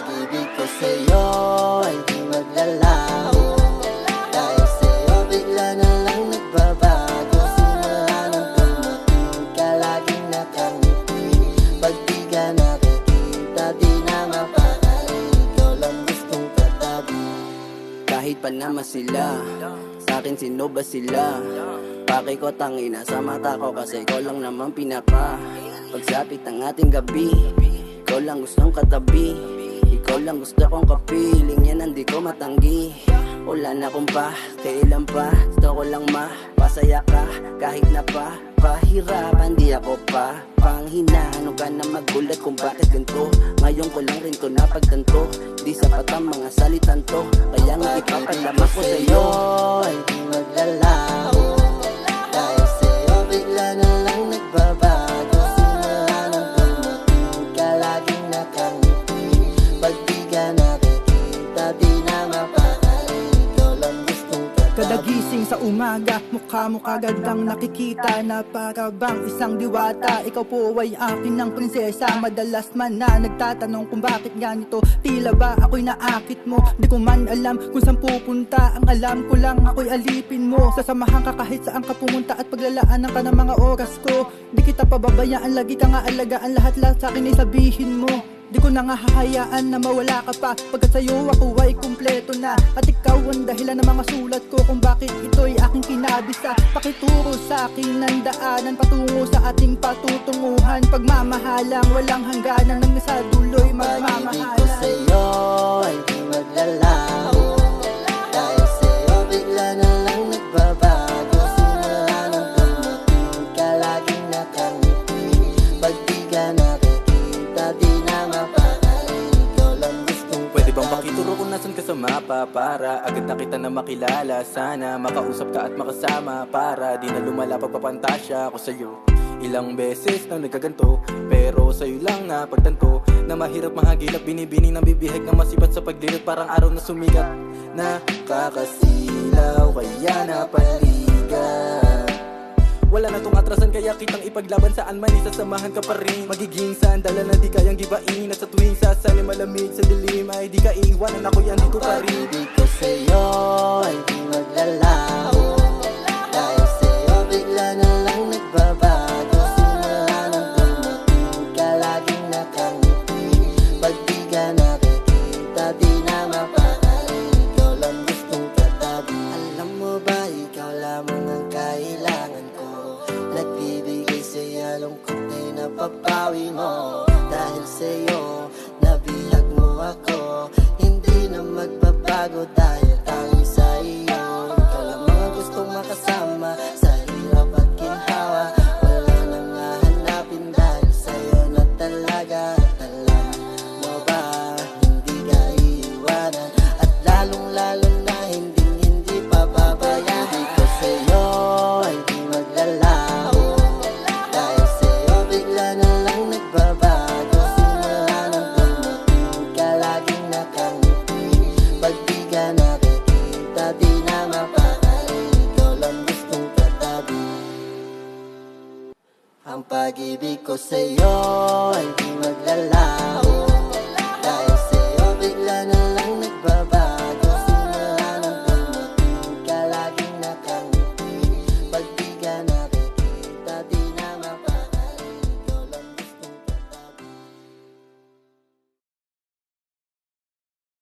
pag-ibig ko sa'yo ay di maglalaho. Dahil sa'yo bigla na lang nagbabago. Simula nang dumating ka laging nakangiti. Pag di ka nakikita di na mapakali. Ikaw lang gustong katabi. Kahit pa naman sila, sa'kin sino ba sila? Paki ko tangina sa mata ko kasi ikaw lang naman pinaka. Pagsapit ng ating gabi, ikaw lang gustong katabi. Ikaw lang gusto kong kapiling, yan hindi ko matanggi. Wala na kung pa, kailan pa, gusto ko lang mapasaya ka. Kahit na pa, pahirapan di ako pa panghina. Ano ka na magulat kung bakit ganito? Ngayon ko lang rin to napagtanto. Di sapat ang mga salitan to, kaya nga ipapalaman ko sa'yo ay di maglalaho. Dahil sa'yo bigla na lang nagbabago. Simula nang dumating ka laging nakangiti. Pag di ka nakikita di na mapakali. Ikaw lang gustong katabi. Kadagising sa umaga, mukha mo kagandang nakikita na para bang isang diwata. Ikaw po ay akin ng prinsesa. Madalas man na nagtatanong kung bakit ganito. Tila ba ako'y naakit mo? Di ko man alam kung saan pupunta. Ang alam ko lang ako'y alipin mo. Sasamahan ka kahit saan ka pumunta at paglalaanan ka ng mga oras ko. Di kita pababayaan, lagi ka nga alagaan. Lahat sa'kin ay sabihin mo. Di ko na nga hahayaan na mawala ka pa. Pagkat sa'yo ako ay kumpleto na. At ikaw ang dahilan ng mga sulat ko kung bakit ito'y aking kinabisa. Pakituro sa akin ng daanan patungo sa ating patutunguhan. Pagmamahalang walang hangganan nang sa dulo'y Pag-ibig ko magmamahalan. sa'yo ay di maglalaho. Dahil sa'yo bigla na lang nagbabago. Simula nang dumating ka laging nakangiti. Pag di ka nakikita di na mapakali. Ikaw lang gustong Pwede bang katabi. pakituro kung nasan ka sa mapa? Para agad na kita na makilala. Sana makausap ka at makasama. Para di na lumala pagpapantasya ko sa'yo. Ilang beses na nagkaganto, pero sa'yo lang na pagtanto na mahirap mahagilap, binibining ng bibihag na masipat sa paglilit. Parang araw na sumikat, nakakasilaw kaya napaligan. Wala na tong atrasan kaya kitang ipaglaban. Saan man isasamahan ka pa rin. Magiging sandala na di kayang gibain. At sa tuwing sasali malamig sa dilim ay di ka iiwanan, ako'y andito pa rin. Pag-ibig ko sa'yo ay di maglalaho. Dahil sa'yo bigla na lang nagbabago. Simula nang dumating ka laging nakangiti. Pag di ka nakikita di na mapakali. Ikaw lang gustong katabi. Alam mo ba ikaw lamang ang kailangan ko. Nagbibigay sa'yo lungkot ay napapawi mo. Dahil sa'yo nabihag mo ako. Hindi na magbabago dahil tanging sa iyo. Ikaw lang mga gustong makasama sa hirap at ginhawa. Wala nang hahanapin dahil sa'yo na talaga. Alam mo ba hindi ka iiwanan. At lalong-lalo na hindi pababayaan. Pag-ibig ko sa'yo ay di maglalaho. Dahil sa'yo bigla na lang nagbabago. Simula nang dumating ka laging nakangiti. Pag di ka nakikita di na mapakali. Ikaw lang gustong katabi. Ang pag-ibig ko sa'yo